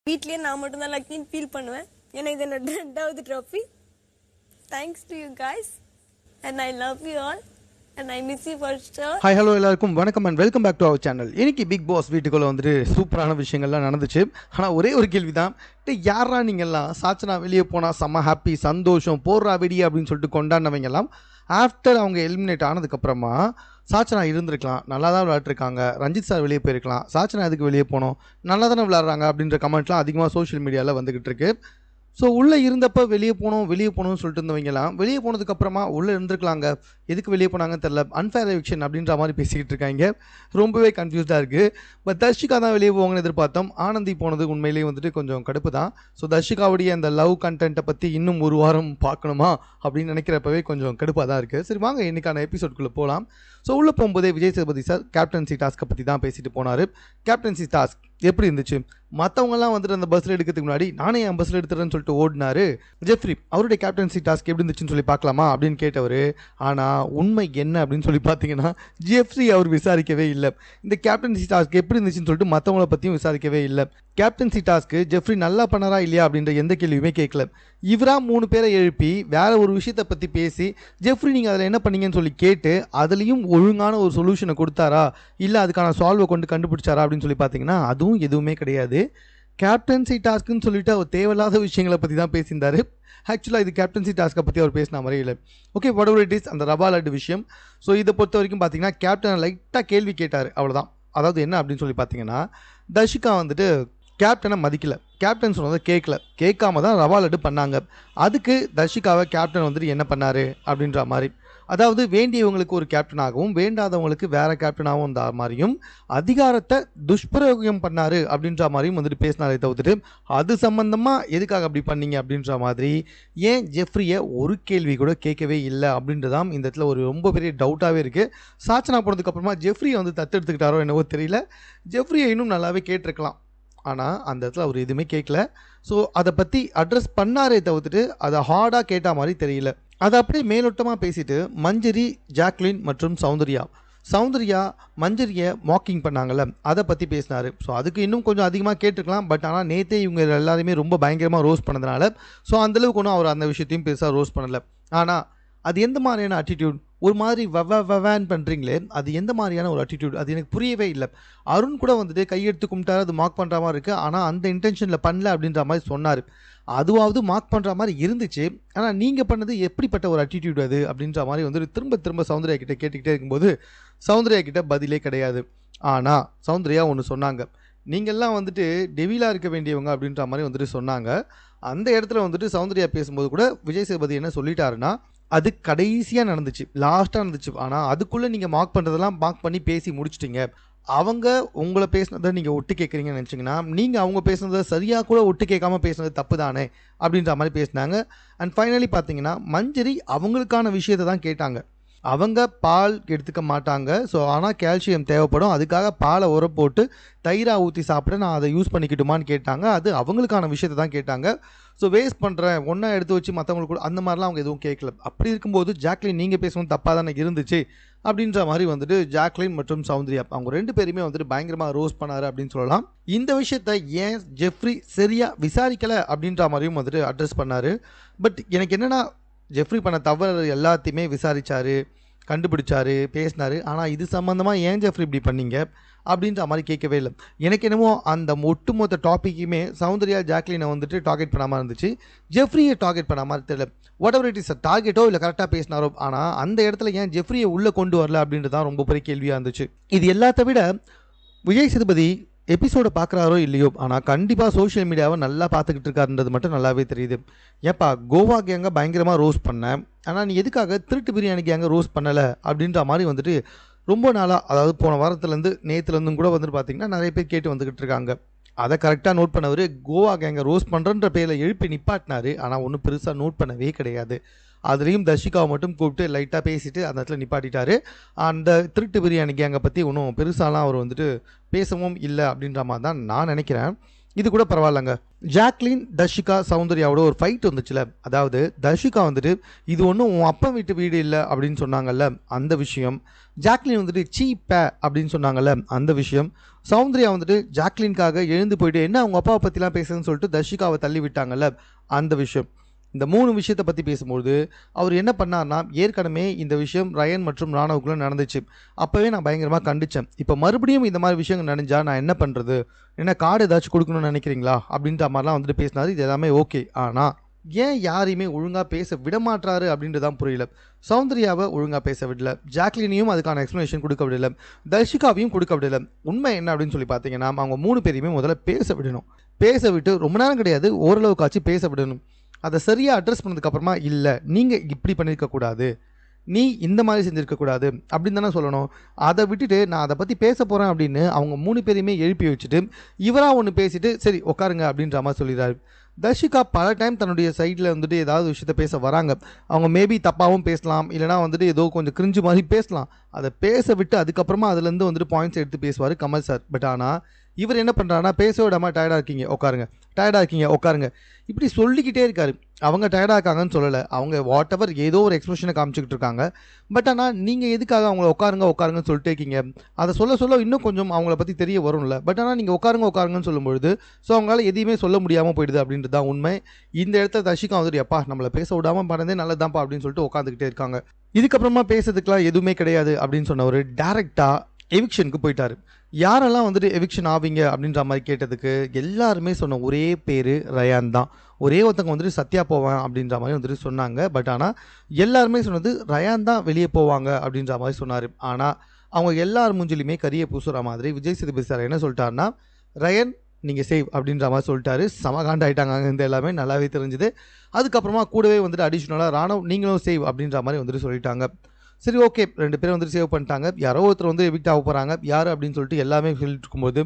வீட்லயே நான் மட்டும் தான் லக்கின்னு ஃபீல் பண்ணுவேன். ஏன்னா இது என்னோட 2வது trophy. Thanks to you guys and I love you all and I miss you for sure. Hi hello எல்லாருக்கும் வணக்கம் and welcome back to our channel. இன்னைக்கு பிக் பாஸ் வீட்டுக்குள்ளே வந்துட்டு சூப்பரான விஷயங்கள்லாம் நடந்துச்சு. ஆனால் ஒரே ஒரு கேள்வி தான், யாரா நீங்கள்லாம் சாச்சனா வெளியே போனால் செம்ம ஹாப்பி சந்தோஷம் போடுறா வெடி அப்படின்னு சொல்லிட்டு கொண்டாடினவங்கெல்லாம் ஆஃப்டர் அவங்க எலிமினேட் ஆனதுக்கப்புறமா சாச்சனா இருந்திருக்கலாம், நல்லா தான் விளையாட்டுருக்காங்க, ரஞ்சித் சார் வெளியே போயிருக்கலாம், சாச்சனா எதுக்கு வெளியே போனோம், நல்லா தானே விளையாடுறாங்க அப்படின்ற கமெண்ட்லாம் அதிகமாக சோஷியல் மீடியாவில் வந்துக்கிட்டு இருக்கு. ஸோ உள்ளே இருந்தப்போ வெளியே போகணும்னு சொல்லிட்டு இருந்தவங்கலாம் வெளியே போனதுக்கப்புறமா உள்ளே இருந்திருக்கலாங்க, எதுக்கு வெளியே போனாங்கன்னு தெரில, அன்ஃபேர் எவிக்ஷன் அப்படின்ற மாதிரி பேசிக்கிட்டு இருக்காங்க. ரொம்பவே கன்ஃபியூஸ்டாக இருக்குது. பட் தர்ஷிகா தான் வெளியே போவாங்கன்னு எதிர்பார்த்தோம். ஆனந்தி போனது உண்மையிலேயே வந்துட்டு கொஞ்சம் கடுப்பு தான். ஸோ தர்ஷிகாவுடைய அந்த லவ் கண்டென்ட்டை பற்றி இன்னும் ஒரு வாரம் பார்க்கணுமா அப்படின்னு நினைக்கிறப்பவே கொஞ்சம் கடுப்பாக தான் இருக்குது. சரி வாங்க இன்றைக்கான எபிசோட்குள்ளே போகலாம். ஸோ உள்ளே போகும்போதே விஜய் சேதுபதி சார் கேப்டன்சி டாஸ்க்கை பற்றி தான் பேசிட்டு போனார். கேப்டன்சி டாஸ்க் எப்படி இருந்துச்சு, மற்றவங்கலாம் வந்துட்டு அந்த பஸ்ஸில் எடுக்கிறதுக்கு முன்னாடி நானே என் பஸ்ஸில் எடுத்துறேன்னு சொல்லிட்டு ஓடினாரு ஜெஃப்ரி. அவருடைய கேப்டன்சி டாஸ்க் எப்படி இருந்துச்சுன்னு சொல்லி பார்க்கலாமா அப்படின்னு கேட்டவர். ஆனால் உண்மை என்ன அப்படின்னு சொல்லி பார்த்தீங்கன்னா ஜெஃப்ரி அவர் விசாரிக்கவே இல்லை. இந்த கேப்டன்சி டாஸ்க் எப்படி இருந்துச்சுன்னு சொல்லிட்டு மற்றவங்கள பற்றியும் விசாரிக்கவே இல்லை. கேப்டன்சி டாஸ்க்கு ஜெஃப்ரி நல்லா பண்ணாரா இல்லையா அப்படின்ற எந்த கேள்வியுமே கேட்கல. இவராக 3 பேரை எழுப்பி வேற ஒரு விஷயத்தை பற்றி பேசி ஜெஃப்ரி நீங்கள் அதில் என்ன பண்ணீங்கன்னு சொல்லி கேட்டு அதுலேயும் ஒழுங்கான ஒரு சொல்யூஷனை கொடுத்தாரா இல்லை அதுக்கான சால்வை கொண்டு கண்டுபிடிச்சாரா அப்படின்னு சொல்லி பார்த்தீங்கன்னா அதுவும் எதுவுமே கிடையாது. கேப்டன்சி டாஸ்க்குன்னு சொல்லிட்டு அவர் தேவையில்லாத விஷயங்களை பற்றி தான் பேசியிருந்தார். ஆக்சுவலாக இது கேப்டன்சி டாஸ்க்கை பற்றி அவர் பேசின மாதிரி இல்லை. Okay what ever it is, அந்த ரபா லட்டு விஷயம். ஸோ இதை பொறுத்த வரைக்கும் பார்த்தீங்கன்னா கேப்டனை லைட்டாக கேள்வி கேட்டார், அவ்வளோதான். அதாவது என்ன அப்படின்னு சொல்லி பார்த்தீங்கன்னா தர்ஷிகா வந்துட்டு கேப்டனை மதிக்கலை, கேப்டன் சொன்னதை கேட்காம தான் ரவா லட்டு பண்ணாங்க. அதுக்கு தர்ஷிகாவை கேப்டன் வந்துட்டு என்ன பண்ணார் அப்படின்ற மாதிரி, அதாவது வேண்டியவங்களுக்கு ஒரு கேப்டனாகவும் வேண்டாதவங்களுக்கு வேற கேப்டனாகவும் இருந்த மாதிரியும் அதிகாரத்தை துஷ்பிரயோகம் பண்ணார் அப்படின்ற மாதிரியும் வந்துட்டு பேசினாரே தவிர்த்துட்டு அது சம்பந்தமாக எதுக்காக அப்படி பண்ணீங்க அப்படின்ற மாதிரி ஏன் ஜெஃப்ரியை ஒரு கேள்வி கூட கேட்கவே இல்லை அப்படின்றதான் இந்த இடத்துல ஒரு ரொம்ப பெரிய டவுட்டாகவே இருக்குது. சாச்சனா போனதுக்கப்புறமா ஜெஃப்ரியை வந்து தத்தெடுத்துக்கிட்டாரோ என்னவோ தெரியல. ஜெஃப்ரியை இன்னும் நல்லாவே கேட்டிருக்கலாம், ஆனால் அந்த இடத்துல அவர் எதுவுமே கேட்கல. ஸோ அதை பற்றி அட்ரஸ் பண்ணாரே தவிர்த்துட்டு அதை ஹார்டாக கேட்ட மாதிரி தெரியல. அதை அப்படியே மேலோட்டமாக பேசிட்டு மஞ்சரி, ஜாக்லின் மற்றும் சௌந்தர்யா மஞ்சரியை மாக்கிங் பண்ணாங்கல்ல, அதை பற்றி பேசினார். ஸோ அதுக்கு இன்னும் கொஞ்சம் அதிகமாக கேட்டிருக்கலாம். பட் ஆனால் நேற்றே இவங்க எல்லாருமே ரொம்ப பயங்கரமாக ரோஸ்ட் பண்ணதுனால ஸோ அந்தளவுக்கு ஒன்றும் அவர் அந்த விஷயத்தையும் பெருசாக ரோஸ்ட் பண்ணலை. ஆனால் அது எந்த மாதிரியான அட்டிடியூட், ஒரு மாதிரி வவான் பண்ணுறீங்களே, அது எந்த மாதிரியான ஒரு அட்டிடியூட், அது எனக்கு புரியவே இல்லை. அருண் கூட வந்துட்டு கையெடுத்து கும்பிட்டாரு, அது மார்க் பண்ணுற மாதிரி இருக்குது, ஆனால் அந்த இன்டென்ஷனில் பண்ணல அப்படின்ற மாதிரி சொன்னார். அதுவாவது மார்க் பண்ணுற மாதிரி இருந்துச்சு, ஆனால் நீங்கள் பண்ணது எப்படிப்பட்ட ஒரு அட்டிடியூட் அது அப்படின்ற மாதிரி வந்துட்டு திரும்ப சௌந்தர்யா கிட்டே கேட்டுக்கிட்டே இருக்கும்போது சௌந்தர்யா கிட்ட பதிலே கிடையாது. ஆனால் சௌந்தர்யா ஒன்று சொன்னாங்க, நீங்கள்லாம் வந்துட்டு டெவிலாக இருக்க வேண்டியவங்க அப்படின்ற மாதிரி வந்துட்டு சொன்னாங்க. அந்த இடத்துல வந்துட்டு சௌந்தர்யா பேசும்போது கூட விஜய் சேதுபதி என்ன சொல்லிட்டாருன்னா அது கடைசியாக நடந்துச்சு, லாஸ்ட்டாக நடந்துச்சு. ஆனால் அதுக்குள்ளே நீங்கள் மார்க் பண்ணுறதெல்லாம் மார்க் பண்ணி பேசி முடிச்சிட்டிங்க. அவங்க உங்களை பேசுனதை நீங்கள் ஒட்டு கேட்குறீங்கன்னு நினச்சிங்கன்னா நீங்கள் அவங்க பேசுனதை சரியாக கூட ஒட்டு கேட்காம பேசுனது தப்பு தானே அப்படின்ற மாதிரி பேசினாங்க. அண்ட் ஃபைனலி பார்த்தீங்கன்னா மஞ்சரி அவங்களுக்கான விஷயத்தை தான் கேட்டாங்க. அவங்க பால் எடுத்துக்க மாட்டாங்க, ஸோ ஆனால் கால்சியம் தேவைப்படும், அதுக்காக பாலை உர போட்டு தயிராக ஊற்றி சாப்பிட நான் அதை யூஸ் பண்ணிக்கிட்டுமான்னு கேட்டாங்க. அது அவங்களுக்கான விஷயத்தை தான் கேட்டாங்க. ஸோ வேஸ்ட் பண்ணுறேன் ஒன்றா எடுத்து வச்சு மற்றவங்களுக்கு கூட அந்த மாதிரிலாம் அவங்க எதுவும் கேட்கல. அப்படி இருக்கும்போது ஜாக்லின் நீங்கள் பேசணும் தப்பாக தானே இருந்துச்சு அப்படின்ற மாதிரி வந்துட்டு ஜாக்லின் மற்றும் சௌந்தர்யா அவங்க 2 பேருமே வந்துட்டு பயங்கரமாக ரோஸ்ட் பண்ணார் அப்படின்னு சொல்லலாம். இந்த விஷயத்தை ஏன் ஜெஃப்ரி சரியாக விசாரிக்கலை அப்படின்ற மாதிரியும் வந்துட்டு அட்ரஸ் பண்ணார். பட் எனக்கு என்னென்னா ஜெஃப்ரி பண்ண தவறு எல்லாத்தையுமே விசாரித்தார், கண்டுபிடிச்சாரு, பேசினார். ஆனால் இது சம்மந்தமாக ஏன் ஜெஃப்ரி இப்படி பண்ணீங்க அப்படின்ற மாதிரி கேட்கவே இல்லை. எனக்கு என்னமோ அந்த ஒட்டுமொத்த டாப்பிக்குமே சௌந்தர்யா ஜாக்லினை வந்துட்டு டார்கெட் பண்ணாமல் இருந்துச்சு, ஜெஃப்ரியை டார்கெட் பண்ண மாதிரி தெரியல. வாட் எவர் இட் இஸ் டார்கெட்டோ இல்லை கரெக்டாக பேசினாரோ, ஆனால் அந்த இடத்துல ஏன் ஜெஃப்ரியை உள்ளே கொண்டு வரல அப்படின்றது தான் ரொம்ப பெரிய கேள்வியாக இருந்துச்சு. இது எல்லாத்த விட விஜய் சேதுபதி எபிசோடை பார்க்குறாரோ இல்லையோ, ஆனால் கண்டிப்பாக சோஷியல் மீடியாவை நல்லா பார்த்துக்கிட்டு இருக்காருன்றது மட்டும் நல்லாவே தெரியுது. ஏப்பா கோவா கேங்க பயங்கரமாக ரோஸ்ட் பண்ணேன், ஆனால் நீ எதுக்காக திருட்டு பிரியாணி கேங்க ரோஸ்ட் பண்ணலை அப்படின்ற மாதிரி வந்துட்டு ரொம்ப நாளாக, அதாவது போன வாரத்துலேருந்து நேற்றுலேருந்தும் கூட வந்துட்டு பார்த்திங்கன்னா நிறைய பேர் கேட்டு வந்துக்கிட்டு இருக்காங்க. அதை கரெக்டாக நோட் பண்ணவர் கோவா கேங்கை ரோஸ்ட் பண்ணுறன்ற பேரில் எழுப்பி நிப்பாட்டினார். ஆனால் ஒன்றும் பெருசாக நோட் பண்ணவே கிடையாது. அதுலேயும் தர்ஷிகாவை மட்டும் கூப்பிட்டு லைட்டாக பேசிட்டு அந்த இடத்துல நிப்பாட்டிட்டார். அந்த திருட்டு பிரியாணி கேங்கை பற்றி ஒன்றும் பெருசாலாம் அவர் வந்துட்டு பேசவும் இல்லை அப்படின்ற மாதிரி தான் நான் நினைக்கிறேன். இது கூட பரவாயில்லங்க. ஜாக்லின் தர்ஷிகா சௌந்தர்யாவோட ஒரு ஃபைட் வந்துச்சுல, அதாவது தர்ஷிகா வந்துட்டு இது ஒன்றும் உன் அப்பா வீட்டு வீடு இல்லை அப்படின்னு சொன்னாங்கல்ல அந்த விஷயம், ஜாக்லின் வந்துட்டு சீப்ப அப்படின்னு சொன்னாங்கல்ல அந்த விஷயம், சௌந்தர்யா வந்துட்டு ஜாக்லின்காக எழுந்து போயிட்டு என்ன அவங்க அப்பாவை பற்றிலாம் பேசுன்னு சொல்லிட்டு தர்ஷிகாவை தள்ளி விட்டாங்கல்ல அந்த விஷயம். இந்த 3 விஷயத்தை பற்றி பேசும்போது அவர் என்ன பண்ணார்னா, ஏற்கனவே இந்த விஷயம் ரயன் மற்றும் ராணவுக்குள்ளே நடந்துச்சு. அப்போவே நான் பயங்கரமாக கண்டித்தேன். இப்போ மறுபடியும் இந்த மாதிரி விஷயங்கள் நடந்தால் நான் என்ன பண்ணுறது, என்ன கார்டு ஏதாச்சும் கொடுக்கணும்னு நினைக்கிறீங்களா அப்படின்ற மாதிரிலாம் வந்துட்டு பேசினார். இது எல்லாமே ஓகே. ஆனால் ஏன் யாரையுமே ஒழுங்காக பேச விடமாட்டாரு அப்படின்றது தான் புரியல. சௌந்தர்யாவை ஒழுங்காக பேச விடல, ஜாக்லினையும் அதுக்கான எக்ஸ்ப்ளனேஷன் கொடுக்க விடல, தர்ஷிகாவையும் கொடுக்க விடல. உண்மை என்ன அப்படின்னு சொல்லி பார்த்தீங்கன்னா, அவங்க 3 பேரையுமே முதல்ல பேச விடணும். பேச விட்டு ரொம்ப நேரம் கிடையாது, ஓரளவுக்காச்சும் பேச விடணும். அதை சரியாக அட்ரஸ் பண்ணதுக்கப்புறமா இல்லை நீங்கள் இப்படி பண்ணியிருக்கக்கூடாது, நீ இந்த மாதிரி செஞ்சுருக்கக்கூடாது அப்படின்னு தானே சொல்லணும். அதை விட்டுட்டு நான் அதை பற்றி பேச போகிறேன் அப்படின்னு அவங்க 3 பேரையுமே எழுப்பி வச்சுட்டு இவராக ஒன்று பேசிட்டு சரி உட்காருங்க அப்படின்ற மாதிரி சொல்லிடுறாரு. தர்ஷிகா பல டைம் தன்னுடைய சைடில் வந்துட்டு ஏதாவது விஷயத்த பேச வராங்க. அவங்க மேபி தப்பாகவும் பேசலாம், இல்லைனா வந்துட்டு ஏதோ கொஞ்சம் கிரிஞ்சு மாதிரி பேசலாம். அதை பேச விட்டு அதுக்கப்புறமா அதுலேருந்து வந்துட்டு பாயிண்ட்ஸ் எடுத்து பேசுவார் கமல் சார். பட் ஆனால் இவர் என்ன பண்ணுறாருன்னா, பேச விடாமல் டயர்டாக இருக்கீங்க உட்காருங்க, டயர்டாக இருக்கீங்க உட்காருங்க இப்படி சொல்லிக்கிட்டே இருக்காரு. அவங்க டயர்டாக இருக்காங்கன்னு சொல்லலை, அவங்க வாட் எவர் ஏதோ ஒரு எக்ஸ்பிரஷனை காமிச்சிக்கிட்டு இருக்காங்க. பட் ஆனால் நீங்கள் எதுக்காக அவங்கள உட்காருங்கன்னு சொல்லிட்டு இருக்கீங்க, அதை சொல்ல இன்னும் கொஞ்சம் அவங்கள பற்றி தெரிய வரும்ல. பட் ஆனால் நீங்கள் உட்காருங்கன்னு சொல்லும்பொழுது ஸோ அவங்களால எதையுமே சொல்ல முடியாமல் போயிடுது அப்படின்றது தான் உண்மை. இந்த இடத்துல தர்ஷிகா வந்துட்டு எப்பா நம்மளை பேச விடாமல் பண்ணதே நல்லதான்ப்பா அப்படின்னு சொல்லிட்டு உட்காந்துக்கிட்டே இருக்காங்க. இதுக்கப்புறமா பேசுறதுக்குலாம் எதுவுமே கிடையாது அப்படின்னு சொன்னவர் டேரெக்டாக எவிக்ஷனுக்கு போயிட்டார். யாரெல்லாம் வந்துட்டு எவிக்ஷன் ஆவீங்க அப்படின்ற மாதிரி கேட்டதுக்கு எல்லாருமே சொன்ன ஒரே பேர் ரயான் தான். ஒரே ஒருத்தங்க வந்துட்டு சத்யா போவான் அப்படின்ற மாதிரி வந்துட்டு சொன்னாங்க. பட் ஆனால் எல்லாருமே சொன்னது ரயான் தான் வெளியே போவாங்க அப்படின்ற மாதிரி சொன்னார். ஆனால் அவங்க எல்லார் மூஞ்சிலுமே கரியை பூசுகிற மாதிரி விஜய் சேதுபதி சார் என்ன சொல்லிட்டாருன்னா, ரயன் நீங்கள் சேவ் அப்படின்ற மாதிரி சொல்லிட்டாரு. சமகாண்ட் ஆகிட்டாங்க இந்த எல்லாமே நல்லாவே தெரிஞ்சுது. அதுக்கப்புறமா கூடவே வந்துட்டு அடிஷ்னலாக ராணவ் நீங்களும் சேவ் அப்படின்ற மாதிரி வந்துட்டு சொல்லிட்டாங்க. சரி ஓகே, 2 பேரும் வந்துட்டு சேவ் பண்ணிட்டாங்க. யாரோ ஒருத்தர் வந்து எவிக்ட் ஆக போகிறாங்க, யார் அப்படின்னு சொல்லிட்டு எல்லாமே சொல்லிட்டு இருக்கும்போது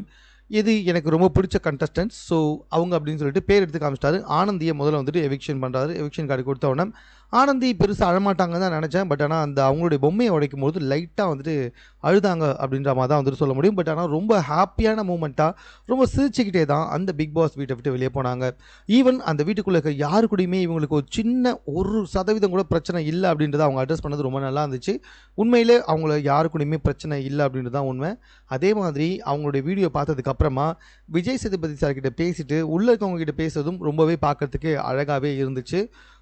இது எனக்கு ரொம்ப பிடிச்ச கண்டஸ்டன்ஸ் ஸோ அவங்க அப்படின்னு சொல்லிட்டு பேர் எடுத்து காமிச்சிட்டாரு. ஆனந்தியை முதல்ல வந்துட்டு எவிக்ஷன் பண்ணுறாரு. எவிக்ஷன் கார்டு கொடுத்த உடனே ஆனந்தி பெருசாக அழமாட்டாங்கன்னு தான் நினச்சேன். பட் ஆனால் அந்த அவங்களுடைய பொம்மையை உடைக்கும் போது லைட்டாக வந்துட்டு அழுதாங்க அப்படின்ற மாதிரி தான் வந்துட்டு சொல்ல முடியும். பட் ஆனால் ரொம்ப ஹாப்பியான மூமெண்ட்டாக ரொம்ப சிரிச்சுக்கிட்டே தான் அந்த பிக் பாஸ் வீட்டை விட்டு வெளியே போனாங்க. ஈவன் அந்த வீட்டுக்குள்ளே இருக்க யாரு கூடயுமே இவங்களுக்கு ஒரு சின்ன 1% கூட பிரச்சனை இல்லை அப்படின்றத அவங்க அட்ரஸ் பண்ணது ரொம்ப நல்லா இருந்துச்சு. உண்மையிலே அவங்கள யாரு கூடயுமே பிரச்சனை இல்லை அப்படின்றது தான் உண்மை. அதே மாதிரி அவங்களுடைய வீடியோ பார்த்ததுக்கப்புறமா விஜய் சேதுபதி சார்கிட்ட பேசிட்டு உள்ளே இருக்கவங்க கிட்ட பேசுறதும் ரொம்பவே பார்க்கறதுக்கு அழகாகவே இருந்துச்சு.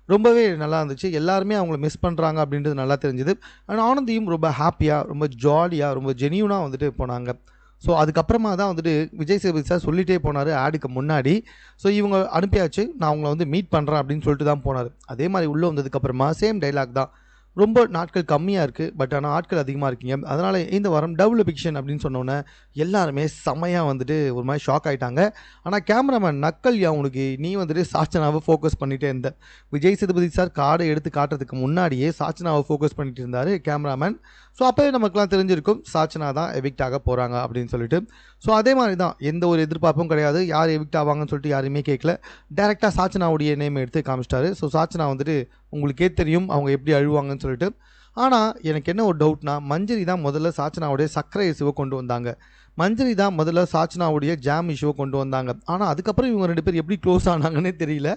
ரொம்பவே நல்லா இருந்துச்சு. எல்லாருமே அவங்கள மிஸ் பண்ணுறாங்க அப்படின்றது நல்லா தெரிஞ்சுது. அண்ட் ஆனந்தியும் ரொம்ப ஹாப்பியாக, ரொம்ப ஜாலியாக, ரொம்ப ஜெனியூனாக வந்துட்டு போனாங்க. ஸோ அதுக்கப்புறமா தான் வந்துட்டு விஜய் சேதுபதி சார் சொல்லிகிட்டே போனார் ஆடுக்கு முன்னாடி. ஸோ இவங்க அனுப்பியாச்சு, நான் அவங்கள வந்து மீட் பண்ணுறேன் அப்படின்னு சொல்லிட்டு தான் போனார். அதே மாதிரி உள்ளே வந்ததுக்கப்புறமா சேம் டைலாக் தான். ரொம்ப நாட்கள் கம்மியாக இருக்குது, பட் ஆனால் ஆட்கள் அதிகமாக இருக்கீங்க, அதனால் இந்த வாரம் டபுள் எவிக்ஷன் அப்படின்னு சொன்னோன்னே எல்லாருமே செம்மையாக வந்துட்டு ஒரு மாதிரி ஷாக் ஆகிட்டாங்க. ஆனால் கேமராமேன் நக்கல் உனக்கு நீ வந்துட்டு சாச்சனாவை ஃபோக்கஸ் பண்ணிகிட்டே இருந்த. விஜய் சேதுபதி சார் கார்டை எடுத்து காட்டுறதுக்கு முன்னாடியே சாச்சனாவை ஃபோக்கஸ் பண்ணிட்டு இருந்தார் கேமராமேன். ஸோ அப்போவே நமக்குலாம் தெரிஞ்சிருக்கும் சாச்சனா தான் எவிக்ட் ஆக போகிறாங்க அப்படின்னு சொல்லிட்டு. ஸோ அதே மாதிரி தான், எந்த ஒரு எதிர்பார்ப்பும் கிடையாது, யார் எவிக்ட் ஆவாங்கன்னு சொல்லிட்டு யாருமே கேட்கல. டேரெக்டாக சாச்சனாவுடைய நேம் எடுத்து காமிச்சிட்டாரு. ஸோ சாச்சனா வந்துட்டு உங்களுக்கே தெரியும் அவங்க எப்படி அழுவாங்கன்னு சொல்லிட்டு. ஆனால் எனக்கு என்ன ஒரு டவுட்னா, மஞ்சரி தான் முதல்ல சாச்சனாவுடைய சர்க்கரை இஷ்யூவை கொண்டு வந்தாங்க, மஞ்சரி தான் முதல்ல சாச்சனாவுடைய ஜாம் இஷ்யூவை கொண்டு வந்தாங்க. ஆனால் அதுக்கப்புறம் இவங்க 2 பேர் எப்படி க்ளோஸ் ஆனாங்கன்னே தெரியல.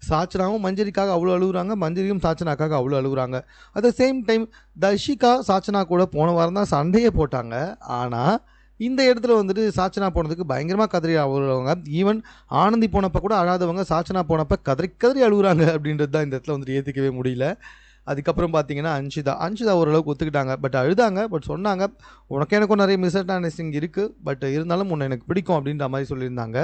சாச்சனாவும் மஞ்சரிக்காக அவ்வளோ அழுகுறாங்க, மஞ்சரியும் சாச்சனாக்காக அவ்வளோ அழுகுறாங்க. At the same time Dharshika Sachana கூட போன வாரம் தான் சண்டையே போட்டாங்க. ஆனால் இந்த இடத்துல வந்துட்டு சாச்சனா போனதுக்கு பயங்கரமாக கதறி அழுகுறவங்க. ஈவன் ஆனந்தி போனப்போ கூட அழாதவங்க சாச்சனா போனப்போ கதறி அழுகுறாங்க அப்படின்றது தான் இந்த இடத்துல வந்துட்டு ஏற்றுக்கவே முடியல. அதுக்கப்புறம் பார்த்தீங்கன்னா அன்ஷிதா ஓரளவுக்கு ஒத்துக்கிட்டாங்க, பட் அழுதாங்க. பட் சொன்னாங்க உனக்கு எனக்கும் நிறைய மிஸ் அண்டர்ஸ்டாண்டிங் இருக்குது, பட் இருந்தாலும் உன்னை எனக்கு பிடிக்கும் அப்படின்ற மாதிரி சொல்லியிருந்தாங்க.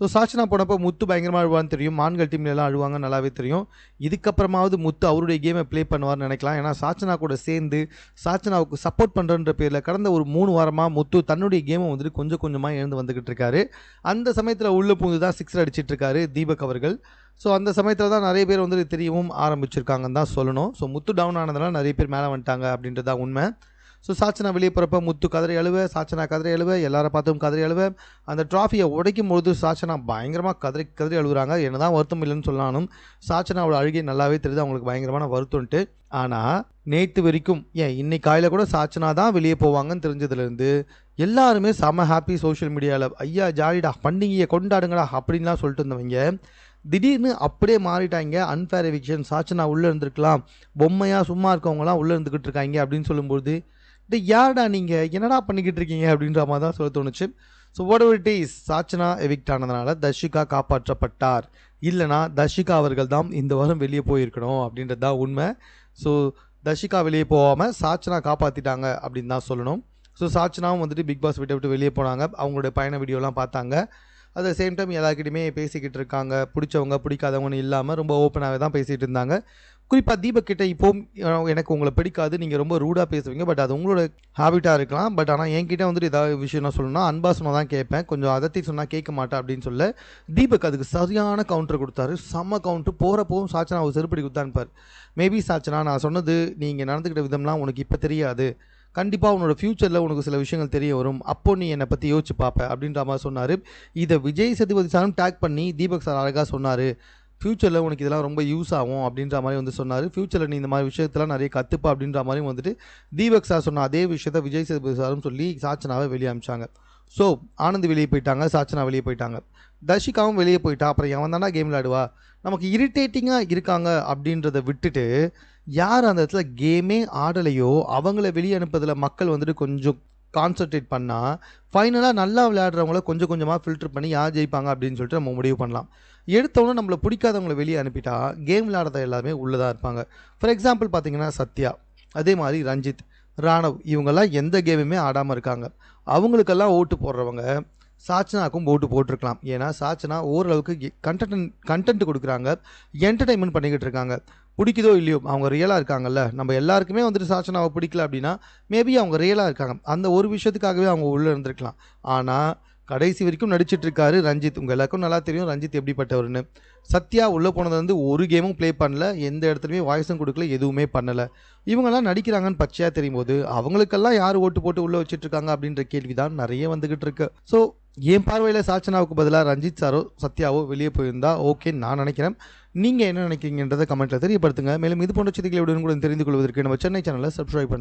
ஸோ சாச்சனா போனப்போ முத்து பயங்கரமாக அழுவான்னு தெரியும், மான்கள் டீம்லலாம் அழுவாங்க நல்லாவே தெரியும். இதுக்கப்புறமாவது முத்து அவருடைய கேமை ப்ளே பண்ணுவார்னு நினைக்கலாம். ஏன்னா சாச்சனா கூட சேர்ந்து சாச்சனாவுக்கு சப்போர்ட் பண்ணுறன்ற பேரில் கடந்த ஒரு 3 வாரமாக முத்து தன்னுடைய கேமை வந்துட்டு கொஞ்சம் கொஞ்சமாக எழுந்து வந்துக்கிட்டு இருக்காரு. அந்த சமயத்தில் உள்ள பூந்து தான் 6 அடிச்சிட்டு இருக்காரு தீபக் அவர்கள். ஸோ அந்த சமயத்தில் தான் நிறைய பேர் வந்துட்டு தெரியவும் ஆரம்பிச்சிருக்காங்கன்னு தான் சொல்லணும். ஸோ முத்து டவுன் ஆனதுனால நிறைய பேர் மேலே வந்துட்டாங்க அப்படின்றது தான் உண்மை. ஸோ சாச்சனா வெளியே போகிறப்ப முத்து கதறி அழுவ, சாச்சனா கதறி அழுவ, எல்லாரை பார்த்தும் கதறி அழுவ. அந்த ட்ராஃபியை உடைக்கும் பொழுது சாச்சனா பயங்கரமாக கதறி கதறி அழுகுறாங்க. என்ன தான் வருத்தம் இல்லைன்னு சொன்னாலும் சாச்சனாவோட அழுகை நல்லாவே தெரியுது அவங்களுக்கு பயங்கரமான வருத்தம்ன்ட்டு. ஆனால் நேற்று வரைக்கும் இன்னைக்கு காலையில் கூட சாச்சனா தான் வெளியே போவாங்கன்னு தெரிஞ்சதுலேருந்து எல்லாருமே செம ஹாப்பி சோஷியல் மீடியாவில். ஐயா ஜாலிடா, பண்டிகையை கொண்டாடுங்கடா அப்படின்லாம் சொல்லிட்டு இருந்தவங்க திடீர்னு அப்படியே மாறிட்டாங்க. அன்ஃபேர் எவிக்ஷன், சாச்சனா உள்ளே இருந்திருக்கலாம், பொம்மையாக சும்மா இருக்கவங்களாம் உள்ளே இருந்துக்கிட்டு இருக்காங்க அப்படின்னு சொல்லும்போது யார்டா நீங்கள் என்னடா பண்ணிக்கிட்டு இருக்கீங்க அப்படின்ற மாதிரி தான் சொல்ல தோணுச்சு. So what ever it is, Sachana evict ஆனதுனால தர்ஷிகா காப்பாற்றப்பட்டார். இல்லைனா தர்ஷிகா அவர்கள் தான் இந்த வாரம் வெளியே போயிருக்கணும் அப்படின்றது தான் உண்மை. ஸோ தர்ஷிகா வெளியே போகாமல் சாச்சனா காப்பாற்றிட்டாங்க அப்படின்னு தான் சொல்லணும். ஸோ சாச்சனாவும் வந்துட்டு பிக் பாஸ் விட்டு வெளியே போனாங்க. அவங்களுடைய பயண வீடியோலாம் பார்த்தாங்க. அட் த சேம் டைம் எல்லாருக்கிட்டையுமே பேசிக்கிட்டு இருக்காங்க. பிடிச்சவங்க பிடிக்காதவங்கன்னு இல்லாமல் ரொம்ப ஓப்பனாகவே தான் பேசிகிட்டு இருந்தாங்க. குறிப்பாக தீபக் கிட்ட இப்போ எனக்கு உங்களை பிடிக்காது, நீங்கள் ரொம்ப ரூடாக பேசுவீங்க, பட் அது உங்களோட ஹேபிட்டாக இருக்கலாம், பட் ஆனால் என்கிட்ட வந்துட்டு ஏதாவது விஷயம் நான் சொல்லணும்னா அன்பா சொன்னால் தான் கேட்பேன், கொஞ்சம் அதத்தி சொன்னால் கேட்க மாட்டேன் அப்படின்னு சொல்ல தீபக் அதுக்கு சரியான கவுண்டர் கொடுத்தாரு. செம்ம கவுண்டர். போகிறப்பவும் சாச்சனா ஒரு செருப்படி கொடுத்தான்பார். மேபி சாச்சனா, நான் சொன்னது நீங்கள் நடந்துக்கிட்ட விதம்லாம் உனக்கு இப்போ தெரியாது, கண்டிப்பாக உன்னோட ஃப்யூச்சரில் உனக்கு சில விஷயங்கள் தெரிய வரும், அப்போ நீ என்னை பற்றி யோசிச்சு பார்ப்ப அப்படின்ற மாதிரி சொன்னார். இதை விஜய் சேதுபதி சாரும் டேக் பண்ணி தீபக் சார் அழகாக சொன்னார், ஃப்யூச்சரில் உனக்கு இதெல்லாம் ரொம்ப யூஸ் ஆகும் அப்படின்ற மாதிரி வந்து சொன்னார். ஃப்யூச்சரில் நீ இந்த மாதிரி விஷயத்தெல்லாம் நிறைய கற்றுப்பா அப்படின்ற மாதிரி வந்துட்டு தீபக் சார் சொன்ன அதே விஷயத்தை விஜய் சேதுபதி சாரும் சொல்லி சாச்சனாவை வெளியே அமிச்சாங்க. ஸோ ஆனந்த் வெளியே போயிட்டாங்க, சாச்சனா வெளியே போயிட்டாங்க, தர்ஷிகாவும் வெளியே போயிட்டா. அப்புறம் எவன் தானே கேம் விளையாடுவா? நமக்கு இரிட்டேட்டிங்காக இருக்காங்க அப்படின்றத விட்டுட்டு யார் அந்த இடத்துல கேமே ஆடலையோ அவங்கள வெளியே அனுப்புறதில் மக்கள் வந்துட்டு கொஞ்சம் கான்சன்ட்ரேட் பண்ணால் ஃபைனலாக நல்லா விளையாடுறவங்கள கொஞ்சம் கொஞ்சமாக ஃபில்டர் பண்ணி யார் ஜெயிப்பாங்க அப்படின்னு சொல்லிட்டு நம்ம முடிவு பண்ணலாம். எடுத்தவொன்னே நம்மளை பிடிக்காதவங்களை வெளியே அனுப்பிட்டா கேம் விளையாடுறத எல்லாமே உள்ளே தான் இருப்பாங்க. ஃபார் எக்ஸாம்பிள் பார்த்தீங்கன்னா சத்யா, அதே மாதிரி ரஞ்சித், ராணவ், இவங்கெல்லாம் எந்த கேமுமே ஆடாமல் இருக்காங்க. அவங்களுக்கெல்லாம் ஓட்டு போடுறவங்க சாச்சனாக்கும் ஓட்டு போட்டிருக்கலாம். ஏன்னா சாச்சனா ஓரளவுக்கு கண்டென்ட் கொடுக்குறாங்க, என்டர்டைன்மெண்ட் பண்ணிக்கிட்டு இருக்காங்க. பிடிக்குதோ இல்லையோ அவங்க ரியலாக இருக்காங்கல்ல. நம்ம எல்லாருக்குமே வந்துட்டு சாச்சனாவை பிடிக்கல அப்படின்னா மேபி அவங்க ரியலாக இருக்காங்க, அந்த ஒரு விஷயத்துக்காகவே அவங்க உள்ளே இருந்திருக்கலாம். ஆனால் கடைசி வரைக்கும் நடிச்சிட்டு இருக்காரு ரஞ்சித். உங்கள் எல்லாருக்கும் நல்லா தெரியும் ரஞ்சித் எப்படிப்பட்டவர்னு. சத்யா உள்ளே போனது வந்து ஒரு கேமும் ப்ளே பண்ணல, எந்த இடத்துலையுமே வாய்ஸும் கொடுக்கல, எதுவுமே பண்ணலை. இவங்கெல்லாம் நடிக்கிறாங்கன்னு பச்சையாக தெரியும் போது அவங்களுக்கெல்லாம் யார் ஓட்டு போட்டு உள்ளே வச்சுட்ருக்காங்க அப்படின்ற கேள்வி தான் நிறைய வந்துக்கிட்டு இருக்கு. ஸோ என் பார்வையில் சாச்சனாவுக்கு பதிலாக ரஞ்சித் சாரோ சத்யாவோ வெளியே போயிருந்தா ஓகேன்னு நான் நினைக்கிறேன். நீங்கள் என்ன நினைக்கிறீங்கன்றதை கமெண்ட்டில் தெரியப்படுத்துங்க. மேலும் இது போன்ற செய்திகளை உடனுக்குடன் தெரிந்து கொள்வதற்கு நம்ம சென்னை சேனலை சப்ஸ்கிரைப் பண்ணுங்கள்.